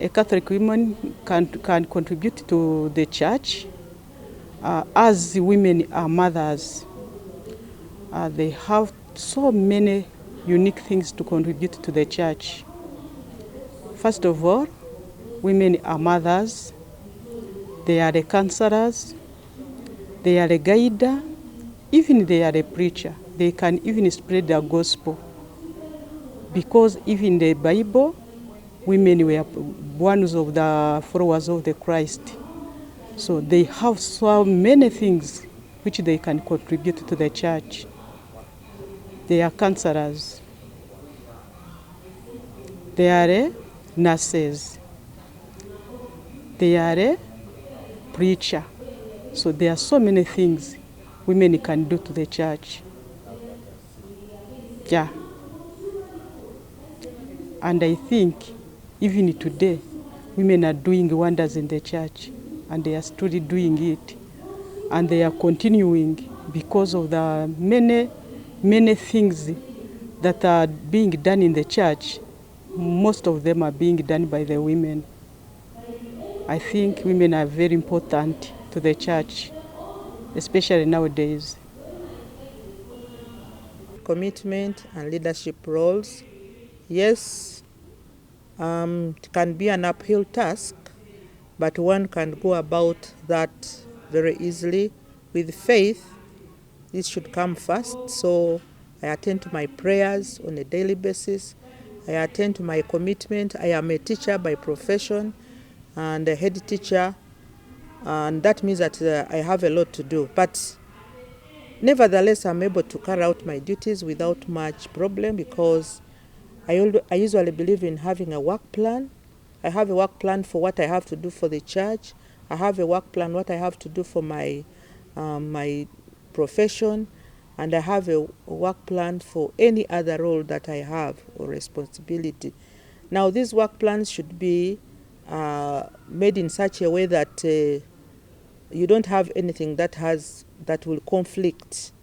A Catholic woman can contribute to the church as women are mothers. They have so many unique things to contribute to the church. First of all, women are mothers. They are the counselors. They are the guide. Even they are the preacher. They can even spread the gospel. Because even the Bible, women were one of the followers of the Christ. So they have so many things which they can contribute to the church. They are counselors. They are nurses. They are preacher. So there are so many things women can do to the church. Yeah. And I think even today, women are doing wonders in the church, and they are still doing it, and they are continuing because of the many things that are being done in the church. Most of them are being done by the women. I think women are very important to the church, especially nowadays. Commitment and leadership roles. Yes, it can be an uphill task, but one can go about that very easily. With faith, this should come first. So I attend to my prayers on a daily basis. I attend to my commitment. I am a teacher by profession and a head teacher, and that means that I have a lot to do. But nevertheless, I'm able to carry out my duties without much problem because I usually believe in having a work plan. I have a work plan for what I have to do for the church. I have a work plan what I have to do for my profession, and I have a work plan for any other role that I have or responsibility. Now, these work plans should be made in such a way that you don't have anything that will conflict.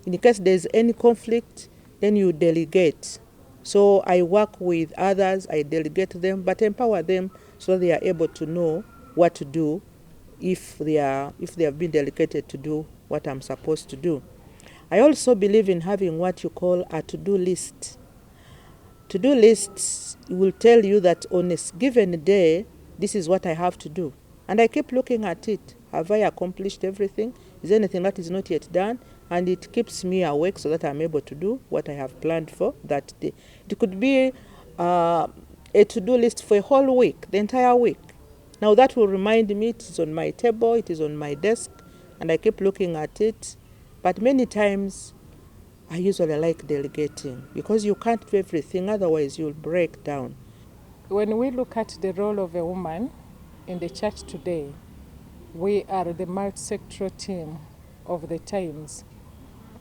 In case there's any conflict, then you delegate. So I work with others, I delegate them, but empower them so they are able to know what to do if they have been delegated to do what I'm supposed to do. I also believe in having what you call a to-do list. To-do lists will tell you that on a given day, this is what I have to do. And I keep looking at it. Have I accomplished everything? Is there anything that is not yet done? And it keeps me awake so that I'm able to do what I have planned for that day. It could be a to-do list for a whole week, the entire week. Now that will remind me it is on my table, it is on my desk, and I keep looking at it. But many times, I usually like delegating because you can't do everything, otherwise you'll break down. When we look at the role of a woman in the church today, we are the multi-sectoral team of the times.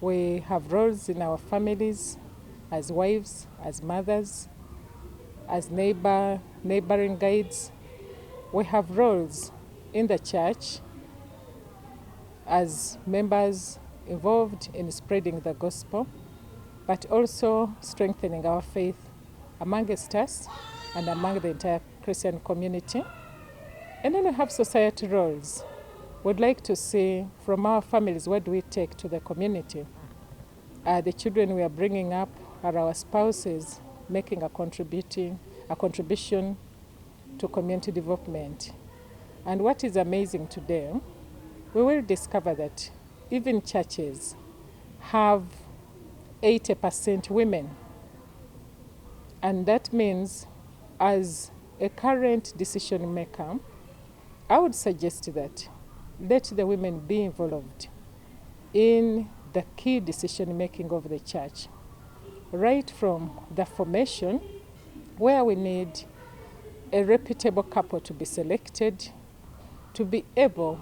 We have roles in our families, as wives, as mothers, as neighboring guides. We have roles in the church as members involved in spreading the gospel, but also strengthening our faith amongst us and among the entire Christian community. And then we have society roles. We'd like to see from our families, what do we take to the community? The children we are bringing up are our spouses making a contribution to community development. And what is amazing today, we will discover that even churches have 80% women. And that means, as a current decision maker, I would suggest that let the women be involved in the key decision making of the church, right from the formation, where we need a reputable couple to be selected to be able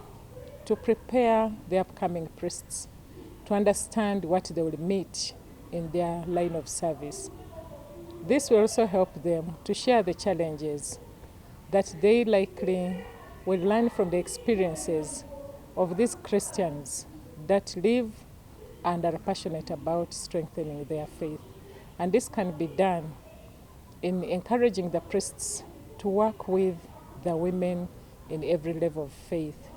to prepare the upcoming priests to understand what they will meet in their line of service. This will also help them to share the challenges that they likely will learn from the experiences of these Christians that live and are passionate about strengthening their faith. And this can be done in encouraging the priests to work with the women in every level of faith